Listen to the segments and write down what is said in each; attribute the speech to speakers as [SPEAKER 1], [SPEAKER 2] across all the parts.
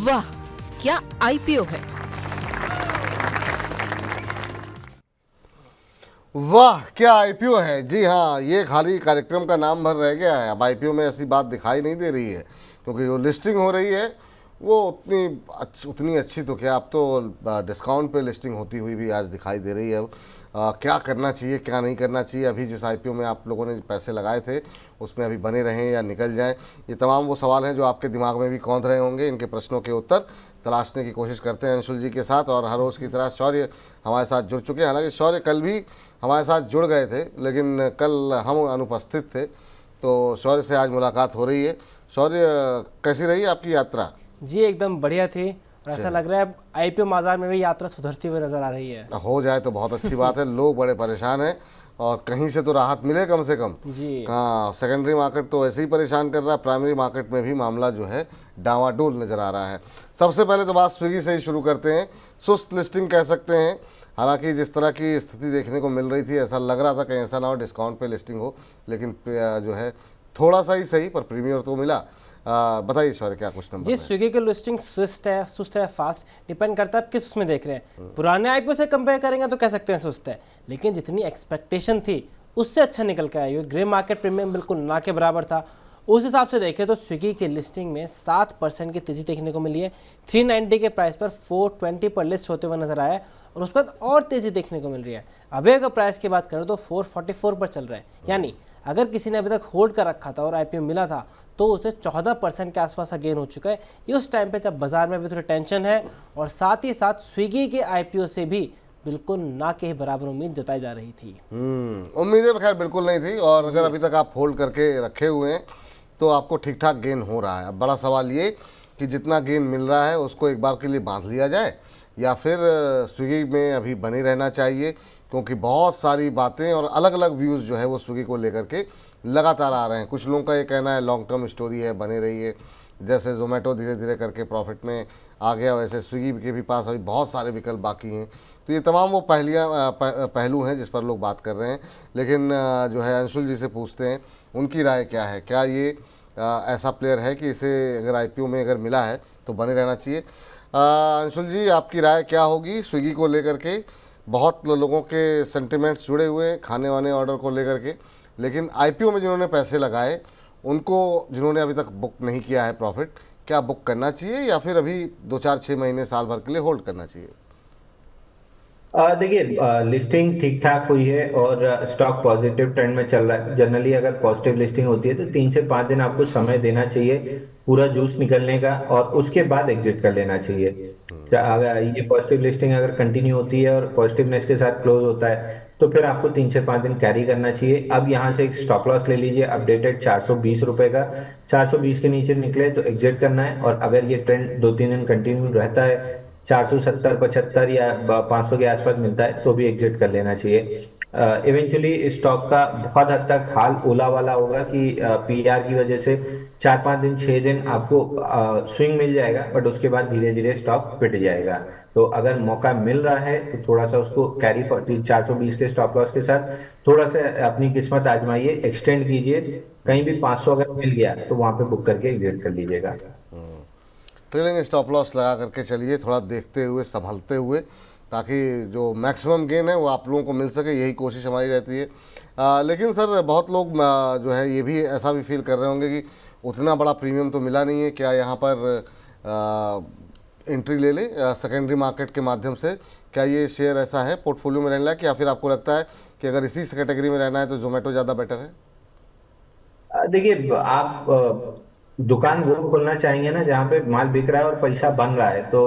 [SPEAKER 1] वाह, क्या आईपीओ है।
[SPEAKER 2] वाह क्या आईपीओ है। जी हाँ, ये खाली कार्यक्रम का नाम भर रह गया है। अब आईपीओ में ऐसी बात दिखाई नहीं दे रही है, क्योंकि जो लिस्टिंग हो रही है वो उतनी अच्छी तो क्या, अब तो डिस्काउंट पे लिस्टिंग होती हुई भी आज दिखाई दे रही है। अब क्या करना चाहिए क्या नहीं करना चाहिए, अभी जिस आईपीओ में आप लोगों ने पैसे लगाए थे उसमें अभी बने रहें या निकल जाएं, ये तमाम वो सवाल हैं जो आपके दिमाग में भी कौंध रहे होंगे। इनके प्रश्नों के उत्तर तलाशने की कोशिश करते हैं अंशुल जी के साथ। और हर रोज़ की तरह शौर्य हमारे साथ जुड़ चुके हैं। हालांकि शौर्य कल भी हमारे साथ जुड़ गए थे, लेकिन कल हम अनुपस्थित थे, तो शौर्य से आज मुलाकात हो रही है। शौर्य, कैसी रही आपकी यात्रा?
[SPEAKER 3] जी एकदम बढ़िया थी, और ऐसा लग रहा है आईपीओ बाजार में भी यात्रा सुधरती हुई नजर आ रही है।
[SPEAKER 2] हो जाए तो बहुत अच्छी बात है। लोग बड़े परेशान हैं और कहीं से तो राहत मिले कम से कम।
[SPEAKER 3] जी
[SPEAKER 2] हाँ, सेकेंडरी मार्केट तो ऐसे ही परेशान कर रहा है, प्राइमरी मार्केट में भी मामला जो है डावाडोल नज़र आ रहा है। सबसे पहले तो बात स्विगी से ही शुरू करते हैं। सुस्त लिस्टिंग कह सकते हैं, हालांकि जिस तरह की स्थिति देखने को मिल रही थी ऐसा लग रहा था कहीं ऐसा ना हो डिस्काउंट पे लिस्टिंग हो, लेकिन जो है थोड़ा सा ही सही पर प्रीमियर तो मिला। बताइए शौर्य, क्या कुछ नंबर
[SPEAKER 3] जी, स्विगी की लिस्टिंग सुस्त है फास्ट, डिपेंड करता है आप किस उसमें देख रहे हैं। पुराने आईपीओ से कंपेयर करेंगे तो कह सकते हैं सुस्त है, लेकिन जितनी एक्सपेक्टेशन थी उससे अच्छा निकल के आया। ग्रे मार्केट प्रीमियम बिल्कुल ना के बराबर था। उस हिसाब से देखें तो स्विगी की लिस्टिंग में 7% की तेजी देखने को मिली है। 390 के प्राइस पर 420 पर लिस्ट होते हुए नजर आया है, और उस पर और तेजी देखने को मिल रही है। अभी अगर प्राइस की बात करें तो 444 पर चल रहा है, यानी अगर किसी ने अभी तक होल्ड कर रखा था और आईपीओ मिला था तो उसे 14% के आसपास का गेन हो चुका है। ये उस टाइम पे जब बाजार में भी थोड़ी टेंशन है, और साथ ही साथ स्विगी के आईपीओ से भी बिल्कुल ना के बराबर उम्मीद जताई जा रही थी।
[SPEAKER 2] उम्मीदें खैर बिल्कुल नहीं थी, और अगर अभी तक आप होल्ड करके रखे हुए हैं तो आपको ठीक ठाक गेन हो रहा है। अब बड़ा सवाल ये कि जितना गेन मिल रहा है उसको एक बार के लिए बांध लिया जाए, या फिर स्विगी में अभी बने रहना चाहिए, क्योंकि बहुत सारी बातें और अलग अलग व्यूज़ जो है वो स्विगी को लेकर के लगातार आ रहे हैं। कुछ लोगों का ये कहना है लॉन्ग टर्म स्टोरी है, बने रही है। जैसे जोमेटो धीरे धीरे करके प्रॉफिट में आ गया, वैसे स्विगी के भी पास अभी बहुत सारे विकल्प बाकी हैं। तो ये तमाम वो पहलू हैं जिस पर लोग बात कर रहे हैं। लेकिन जो है अंशुल जी से पूछते हैं उनकी राय क्या है। क्या ये ऐसा प्लेयर है कि इसे अगर आईपीओ में अगर मिला है तो बने रहना चाहिए? अंशुल जी, आपकी राय क्या होगी स्विगी को लेकर के? बहुत लोगों के सेंटिमेंट्स जुड़े हुए हैं खाने वाने ऑर्डर को लेकर के, लेकिन आईपीओ में जिन्होंने पैसे लगाए उनको, जिन्होंने अभी तक बुक नहीं किया है प्रॉफिट, क्या बुक करना चाहिए या फिर अभी 2-4-6 महीने साल भर के लिए होल्ड करना चाहिए?
[SPEAKER 4] देखिए, लिस्टिंग ठीक ठाक हुई है और स्टॉक पॉजिटिव ट्रेंड में चल रहा है। जनरली अगर पॉजिटिव लिस्टिंग होती है तो 3 से 5 दिन आपको समय देना चाहिए पूरा जूस निकलने का, और उसके बाद एग्जिट कर लेना चाहिए। अगर ये पॉजिटिव लिस्टिंग अगर कंटिन्यू होती है और पॉजिटिवनेस के साथ क्लोज होता है तो फिर आपको 3 से 5 दिन कैरी करना चाहिए। अब यहाँ से एक स्टॉप लॉस ले लीजिए अपडेटेड 420 रुपए का। 420 के नीचे निकले तो एग्जिट करना है, और अगर ये ट्रेंड 2-3 दिन कंटिन्यू रहता है 470, 75 या 500 के आसपास मिलता है तो भी एग्जिट कर लेना चाहिए। इवेंचुअली स्टॉक का बहुत हद तक हाल ओला वाला होगा कि पीआर की वजह से 4-5 दिन 6 दिन आपको स्विंग मिल जाएगा, बट उसके बाद धीरे धीरे स्टॉक पिट जाएगा। तो अगर मौका मिल रहा है तो थोड़ा सा उसको कैरी 420 के स्टॉप लॉस के साथ थोड़ा सा अपनी किस्मत आजमाइए, एक्सटेंड कीजिए। कहीं भी 500 अगर मिल गया तो वहां पे बुक करके एग्जिट कर लीजिएगा।
[SPEAKER 2] ट्रेलिंग स्टॉप लॉस लगा करके चलिए, थोड़ा देखते हुए संभलते हुए, ताकि जो मैक्सिमम गेन है वो आप लोगों को मिल सके, यही कोशिश हमारी रहती है। लेकिन सर बहुत लोग जो है ये भी ऐसा भी फील कर रहे होंगे कि उतना बड़ा प्रीमियम तो मिला नहीं है, क्या यहाँ पर एंट्री ले ले सेकेंडरी मार्केट के माध्यम से? क्या ये शेयर ऐसा है पोर्टफोलियो में रहने लायक, या फिर आपको लगता है कि अगर इसी कैटेगरी में रहना है तो जोमेटो ज़्यादा बेटर है?
[SPEAKER 4] देखिए, आप दुकान वो खोलना चाहेंगे ना जहाँ पे माल बिक रहा है और पैसा बन रहा है। तो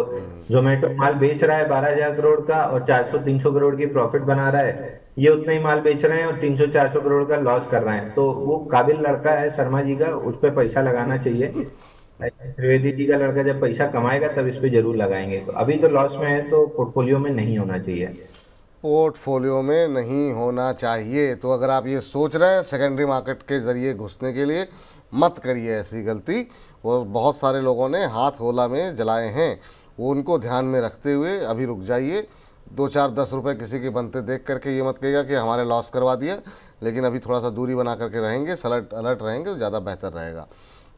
[SPEAKER 4] जोमेटो माल बेच रहा है 12,000 करोड़ का और 400-300 करोड़ की प्रॉफिट बना रहा है। ये उतना ही माल बेच रहे हैं और 300-400 करोड़ का लॉस कर रहे हैं। तो वो काबिल लड़का है शर्मा जी का, उस पर पैसा लगाना चाहिए। त्रिवेदी जी का लड़का जब पैसा कमाएगा तब इस पे जरूर लगाएंगे। तो अभी तो लॉस में है तो पोर्टफोलियो में नहीं होना चाहिए।
[SPEAKER 2] पोर्टफोलियो में नहीं होना चाहिए। तो अगर आप ये सोच रहे हैं सेकेंडरी मार्केट के ज़रिए घुसने के लिए, मत करिए ऐसी गलती। और बहुत सारे लोगों ने हाथ होला में जलाए हैं, वो उनको ध्यान में रखते हुए अभी रुक जाइए। 2-4-10 रुपये किसी के बनते देख करके ये मत कहिएगा कि हमारे लॉस करवा दिया, लेकिन अभी थोड़ा सा दूरी बना करके रहेंगे, अलर्ट रहेंगे तो ज़्यादा बेहतर रहेगा।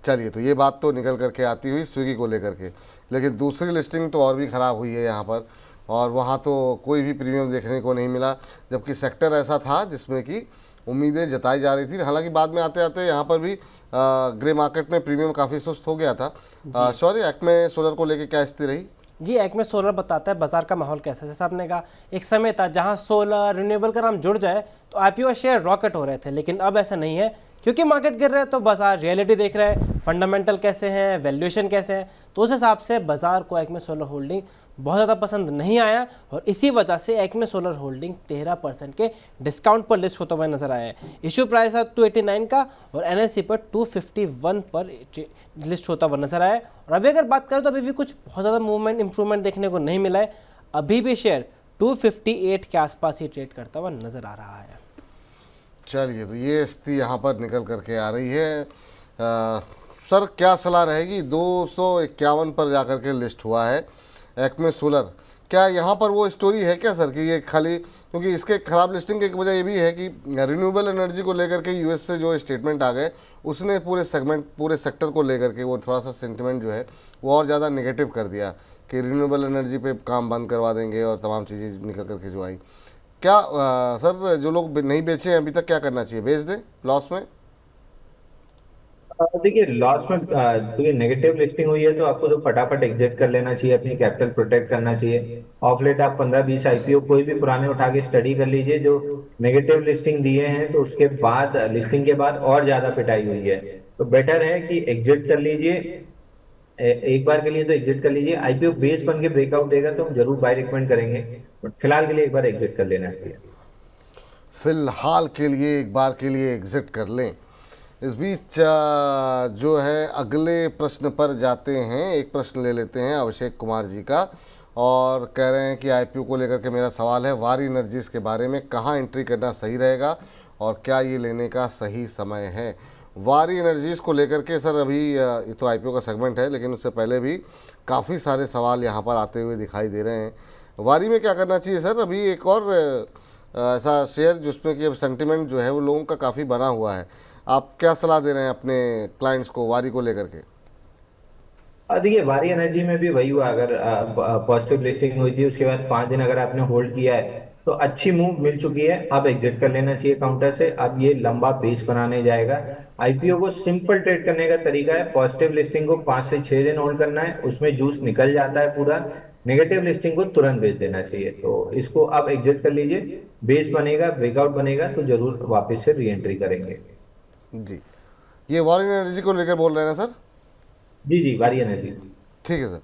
[SPEAKER 2] चलिए, तो ये बात तो निकल करके आती हुई स्विगी को लेकर के, लेकिन दूसरी लिस्टिंग तो और भी ख़राब हुई है यहाँ पर, और वहाँ तो कोई भी प्रीमियम देखने को नहीं मिला, जबकि सेक्टर ऐसा था जिसमें कि उम्मीदें जताई जा रही थी। हालांकि बाद में आते आते यहाँ पर भी ग्रे मार्केट में प्रीमियम काफ़ी सुस्त हो गया था। सॉरी, एक्मे सोलर को लेकर क्या स्थिति रही?
[SPEAKER 3] जी, एक्मे सोलर बताता है बाजार का माहौल कैसा है। जैसे आपने कहा, एक समय था जहां सोलर रिन्यूएबल का नाम जुड़ जाए तो आईपीओ शेयर रॉकेट हो रहे थे, लेकिन अब ऐसा नहीं है, क्योंकि मार्केट गिर रहा है तो बाजार रियलिटी देख रहा है, फंडामेंटल कैसे हैं, वैल्यूएशन कैसे हैं, तो उस हिसाब से बाजार को एक्मे सोलर होल्डिंग बहुत ज़्यादा पसंद नहीं आया, और इसी वजह से एक्मे सोलर होल्डिंग 13% के डिस्काउंट पर लिस्ट होता हुआ नजर आया है। इशू प्राइस है 289 का और एनएससी पर 251 पर लिस्ट होता हुआ नजर आया है। और अभी अगर बात करें तो अभी भी कुछ बहुत ज़्यादा मूवमेंट इंप्रूवमेंट देखने को नहीं मिला है, अभी भी शेयर 258 के आसपास ही ट्रेड करता हुआ नजर आ रहा है।
[SPEAKER 2] चलिए, तो ये स्थिति यहाँ पर निकल करके आ रही है। सर, क्या सलाह रहेगी? 251 पर जाकर के लिस्ट हुआ है एक्मे सोलर, क्या यहाँ पर वो स्टोरी है क्या सर कि ये खाली, क्योंकि इसके खराब लिस्टिंग की एक वजह ये भी है कि रिन्यूएबल एनर्जी को लेकर के यूएस से जो स्टेटमेंट आ गए, उसने पूरे सेगमेंट, पूरे सेक्टर को लेकर के वो थोड़ा सा सेंटिमेंट जो है वो और ज़्यादा नेगेटिव कर दिया कि रिन्यूएबल एनर्जी पे काम बंद करवा देंगे और तमाम चीज़ें निकल करके जो आई। क्या सर, जो लोग नहीं बेचे हैं अभी तक, क्या करना चाहिए? बेच दें लॉस में?
[SPEAKER 4] देखिए, लॉस में देखिए नेगेटिव लिस्टिंग हुई है तो आपको तो फटाफट एग्जिट कर लेना चाहिए, अपनी कैपिटल प्रोटेक्ट करना चाहिए। ऑफ लेट आप 15-20 आईपीओ कोई भी पुराने उठा के स्टडी कर लीजिए जो नेगेटिव लिस्टिंग दिए हैं, तो उसके बाद लिस्टिंग के बाद और ज्यादा पिटाई हुई है, तो बेटर है कि एग्जिट कर लीजिए। एक बार के लिए तो एग्जिट कर लीजिए। आईपीओ बेस बन के ब्रेकआउट देगा तो हम जरूर बाय रिकमेंड करेंगे, बट फिलहाल के लिए एक बार एग्जिट कर लेना चाहिए।
[SPEAKER 2] फिलहाल के लिए एक बार के लिए एग्जिट कर लें। इस बीच जो है अगले प्रश्न पर जाते हैं। एक प्रश्न ले लेते हैं अभिषेक कुमार जी का, और कह रहे हैं कि आईपीओ को लेकर के मेरा सवाल है, वारी एनर्जीज के बारे में कहाँ एंट्री करना सही रहेगा और क्या ये लेने का सही समय है? वारी एनर्जीज को लेकर के सर, अभी ये तो आईपीओ का सेगमेंट है, लेकिन उससे पहले भी काफ़ी सारे सवाल यहाँ पर आते हुए दिखाई दे रहे हैं। वारी में क्या करना चाहिए सर? अभी एक और ऐसा शेयर जिसमें कि अब सेंटिमेंट जो है वो लोगों का काफ़ी बना हुआ है, आप क्या सलाह दे रहे हैं अपने क्लाइंट्स को वारी को लेकर के?
[SPEAKER 4] देखिए, वारी एनर्जी में भी वही हुआ, अगर पॉजिटिव लिस्टिंग हुई थी उसके बाद 5 दिन अगर आपने होल्ड किया है तो अच्छी मूव मिल चुकी है, अब एग्जिट कर लेना चाहिए काउंटर से। अब ये लंबा बेस बनाने जाएगा। आईपीओ को सिंपल ट्रेड करने का तरीका है, पॉजिटिव लिस्टिंग को 5 से 6 दिन होल्ड करना है, उसमें जूस निकल जाता है पूरा, नेगेटिव लिस्टिंग को तुरंत बेच देना चाहिए। तो इसको अब एग्जिट कर लीजिए, बेस बनेगा, ब्रेकआउट बनेगा तो जरूर वापस से री एंट्री करेंगे।
[SPEAKER 2] जी, ये वारी एनर्जी को लेकर बोल रहे हैं ना सर?
[SPEAKER 4] जी, वारी एनर्जी।
[SPEAKER 2] ठीक है सर।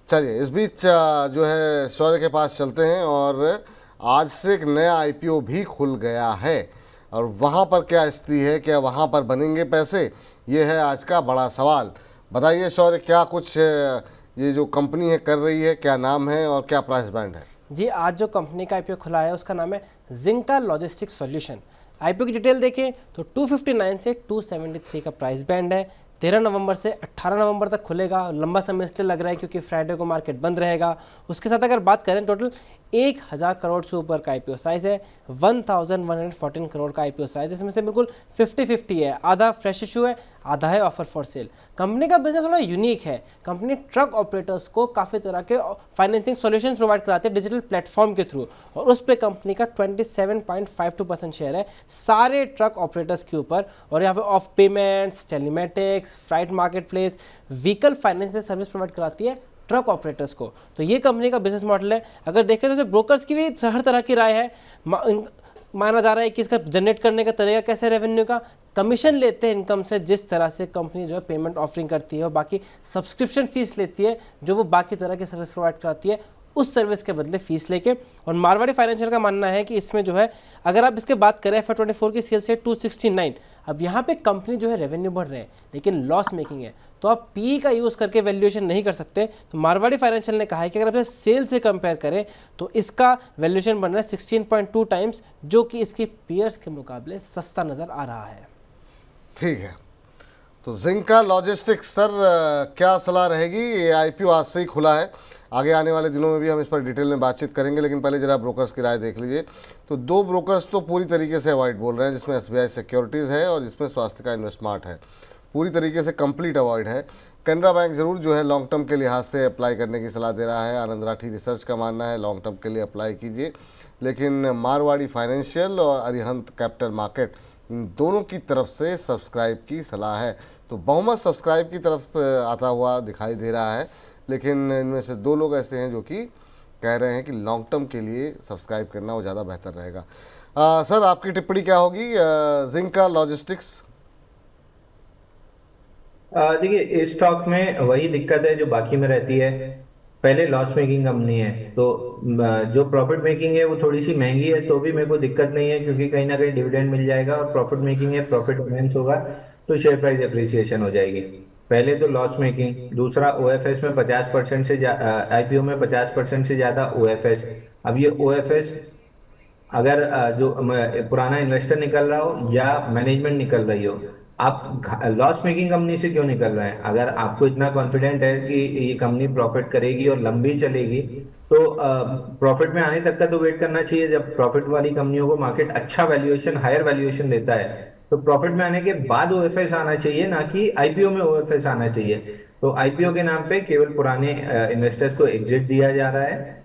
[SPEAKER 2] चलिए, इस बीच जो है शौर्य के पास चलते हैं, और आज से एक नया आईपीओ भी खुल गया है, और वहाँ पर क्या स्थिति है, क्या वहाँ पर बनेंगे पैसे? ये है आज का बड़ा सवाल। बताइए शौर्य, क्या कुछ ये जो कंपनी है कर रही है, क्या नाम है और क्या प्राइस बैंड है?
[SPEAKER 3] जी, आज जो कंपनी का आईपीओ खुला है उसका नाम है जिंका लॉजिस्टिक्स सॉल्यूशन। आईपीओ की डिटेल देखें तो 259 से 273 का प्राइस बैंड है। 13 नवंबर से 18 नवंबर तक खुलेगा, लंबा समय इसलिए लग रहा है क्योंकि फ्राइडे को मार्केट बंद रहेगा। उसके साथ अगर बात करें, टोटल 1000 करोड़ से ऊपर का आईपीओ साइज़ है, 1114 करोड़ का आईपीओ साइज, इसमें से बिल्कुल 50-50 है, आधा फ्रेश इशू है, आधा है ऑफर फॉर सेल। कंपनी का बिजनेस थोड़ा यूनिक है। कंपनी ट्रक ऑपरेटर्स को काफ़ी तरह के फाइनेंसिंग सॉल्यूशन प्रोवाइड कराती है डिजिटल प्लेटफॉर्म के थ्रू, और उस पर कंपनी का 27.52% शेयर है सारे ट्रक ऑपरेटर्स के ऊपर। और यहाँ पे of payments, telematics, freight marketplace, vehicle financial service provide कराती है ट्रक ऑपरेटर्स को। तो ये कंपनी का बिजनेस मॉडल है। अगर देखें तो ब्रोकर्स की भी हर तरह की राय है, माना जा रहा है कि इसका जनरेट करने का तरीका कैसे, रेवेन्यू का कमीशन लेते हैं इनकम से, जिस तरह से कंपनी जो है पेमेंट ऑफरिंग करती है, और बाकी सब्सक्रिप्शन फीस लेती है जो वो बाकी तरह की सर्विस प्रोवाइड कराती है, उस सर्विस के बदले फीस लेके। और मारवाड़ी फाइनेंशियल का मानना है कि इसमें जो है, अगर आप इसके बात करें FY24 की सेल्स है 269, अब यहाँ पे कंपनी जो है रेवेन्यू बढ़ रहे हैं लेकिन लॉस मेकिंग है, तो आप पी का यूज़ करके वैल्यूएशन नहीं कर सकते। तो मारवाड़ी फाइनेंशियल ने कहा है कि अगर आप सेल से कंपेयर करें तो इसका वैल्यूएशन बन रहा है 16.2 टाइम्स, जो कि इसकी पीयर्स के मुकाबले सस्ता नज़र आ रहा है।
[SPEAKER 2] ठीक है, तो जिंका लॉजिस्टिक्स सर, क्या सलाह रहेगी? ये आईपीओ आज से ही खुला है, आगे आने वाले दिनों में भी हम इस पर डिटेल में बातचीत करेंगे, लेकिन पहले जरा ब्रोकर्स की राय देख लीजिए। तो 2 ब्रोकर्स तो पूरी तरीके से अवॉइड बोल रहे हैं, जिसमें SBI सिक्योरिटीज़ है और जिसमें स्वास्थ्य का इन्वेस्टमार्ट है। पूरी तरीके से कंप्लीट अवॉइड है। कैनरा बैंक जरूर जो है लॉन्ग टर्म के लिहाज से अप्लाई करने की सलाह दे रहा है। आनंद राठी रिसर्च का मानना है लॉन्ग टर्म के लिए अप्लाई कीजिए, लेकिन मारवाड़ी फाइनेंशियल और अरिहंत कैपिटल मार्केट इन दोनों की तरफ से सब्सक्राइब की सलाह है। तो बहुमत सब्सक्राइब की तरफ आता हुआ दिखाई दे रहा है, लेकिन इनमें से 2 लोग ऐसे हैं जो कि कह रहे हैं कि लॉन्ग टर्म के लिए सब्सक्राइब करना वो ज़्यादा बेहतर रहेगा। सर आपकी टिप्पणी क्या होगी जिंका लॉजिस्टिक्स?
[SPEAKER 4] देखिए, इस स्टॉक में वही दिक्कत है जो बाकी में रहती है। पहले लॉस मेकिंग कंपनी है, तो जो प्रॉफिट मेकिंग है वो थोड़ी सी महंगी है, तो भी मेरे को दिक्कत नहीं है, क्योंकि कहीं ना कहीं डिविडेंड मिल जाएगा। और प्रॉफिट मेकिंग है, प्रॉफिट एनहांस होगा तो शेयर प्राइस एप्रिसिएशन हो जाएगी। पहले तो लॉस मेकिंग, दूसरा ओएफएस में 50% से आईपीओ में 50% से ज्यादा ओएफएस। अब ये ओएफएस अगर जो पुराना इन्वेस्टर निकल रहा हो या मैनेजमेंट निकल रही हो, आप लॉस मेकिंग कंपनी से क्यों निकल रहे हैं? अगर आपको इतना कॉन्फिडेंट है कि ये कंपनी प्रॉफिट करेगी और लंबी चलेगी, तो प्रॉफिट में आने तक का तो वेट करना चाहिए। जब प्रॉफिट वाली कंपनियों को मार्केट अच्छा वैल्यूएशन, हायर वैल्यूएशन देता है, तो प्रॉफिट में आने के बाद ओएफएस आना चाहिए, ना कि आईपीओ में ओएफएस आना चाहिए। तो आईपीओ के नाम पे केवल पुराने इन्वेस्टर्स को एग्जिट दिया जा रहा है।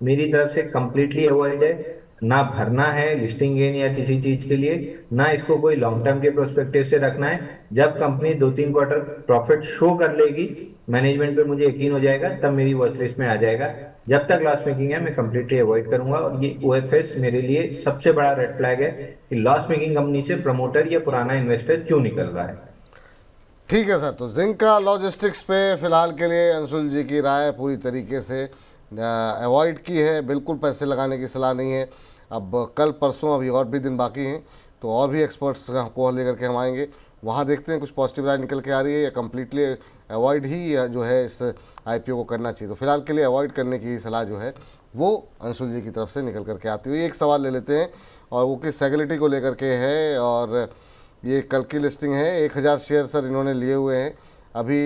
[SPEAKER 4] मेरी तरफ से कंप्लीटली अवॉइड है। ना भरना है लिस्टिंग गेन या किसी चीज के लिए, ना इसको कोई लॉन्ग टर्म के प्रोस्पेक्टिव से रखना है। जब कंपनी 2-3 क्वार्टर प्रॉफिट शो कर लेगी, मैनेजमेंट पे मुझे यकीन हो जाएगा, तब मेरी वॉच लिस्ट में आ जाएगा। जब तक लॉस मेकिंग है मैं कंप्लीटली अवॉइड करूंगा। और ये ओएफएस मेरे लिए सबसे बड़ा रेड फ्लैग है कि लॉस मेकिंग कंपनी से प्रमोटर या पुराना इन्वेस्टर क्यों निकल रहा है।
[SPEAKER 2] ठीक है सर, तो जिंका लॉजिस्टिक्स पे फिलहाल के लिए अंशुल जी की राय पूरी तरीके से अवॉइड की है, बिल्कुल पैसे लगाने की सलाह नहीं है। अब कल परसों अभी और भी दिन बाकी हैं, तो और भी एक्सपर्ट्स को लेकर के हम आएंगे, वहाँ देखते हैं कुछ पॉजिटिव राय निकल के आ रही है या कम्प्लीटली अवॉइड ही जो है इस आईपीओ को करना चाहिए। तो फिलहाल के लिए अवॉइड करने की सलाह जो है वो अंशुल जी की तरफ से निकल करके आती हुई। एक सवाल ले लेते हैं और वो किस सेगलिटी को लेकर के है, और ये कल की लिस्टिंग है। 1000 शेयर सर इन्होंने लिए हुए हैं। अभी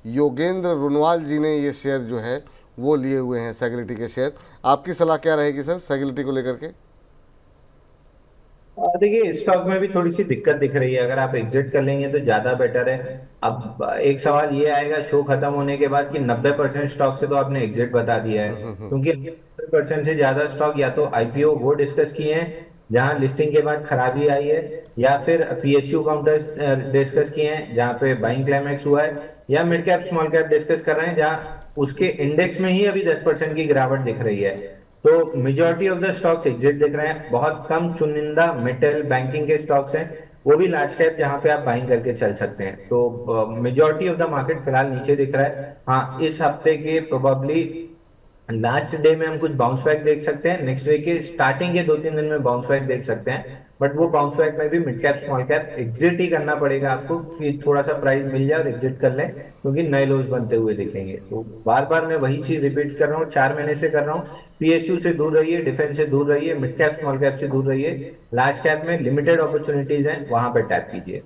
[SPEAKER 2] योगेंद्र रुनवाल जी ने ये शेयर जो है वो लिए हुए हैं, सेगलिटी के शेयर। आपकी सलाह क्या रहेगी सर सेगलिटी को लेकर के?
[SPEAKER 4] देखिए, इस स्टॉक में भी थोड़ी सी दिक्कत दिख रही है। अगर आप एग्जिट कर लेंगे तो ज्यादा बेटर है। अब एक सवाल ये आएगा शो खत्म होने के बाद कि 90% स्टॉक से तो आपने एग्जिट बता दिया है, क्योंकि 90% से ज्यादा स्टॉक या तो आईपीओ वो डिस्कस किए हैं जहां लिस्टिंग के बाद खराबी आई है, या फिर पीएसयू काउंटर्स डिस्कस किए हैं जहां पे बाइंग क्लाइमैक्स हुआ है, या mid cap small cap discuss कर रहे हैं जहां उसके इंडेक्स में ही अभी 10% की गिरावट दिख रही है। तो majority of the stocks exit दिख रहे हैं। बहुत कम चुनिंदा मेटल बैंकिंग के स्टॉक्स हैं, वो भी लार्ज कैप, जहां पे आप बाइंग करके चल सकते हैं। तो मेजॉरिटी ऑफ द मार्केट फिलहाल नीचे दिख रहा है। हाँ, इस हफ्ते के प्रोबेबली लास्ट डे में हम कुछ बाउंस बैक देख सकते हैं, नेक्स्ट वीक के स्टार्टिंग के 2-3 दिन में बाउंस बैक देख सकते हैं। बट वो बाउंस बैक में भी mid cap small cap exit ही करना पड़ेगा आपको, कि थोड़ा सा प्राइस मिल जाए और एग्जिट कर लें, क्योंकि नए लोज बनते हुए दिखेंगे। तो बार बार मैं वही चीज रिपीट कर रहा हूँ, 4 महीने से कर रहा हूँ। पीएसयू से दूर रहिए, डिफेंस से दूर रहिए, मिड कैप स्मॉल कैप से दूर रहिए। लार्ज कैप में लिमिटेड अपॉर्चुनिटीज हैं, वहां पर टैप कीजिए।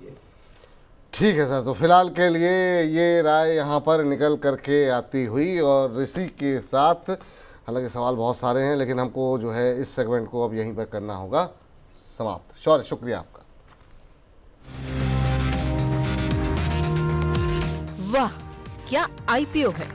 [SPEAKER 2] ठीक है सर, तो फिलहाल के लिए ये राय यहाँ पर निकल करके आती हुई, और इसी के साथ हालांकि सवाल बहुत सारे हैं, लेकिन हमको जो है इस सेगमेंट को अब यहीं पर करना होगा समाप्त। शुक्रिया आपका।
[SPEAKER 1] वाह, क्या आईपीओ है।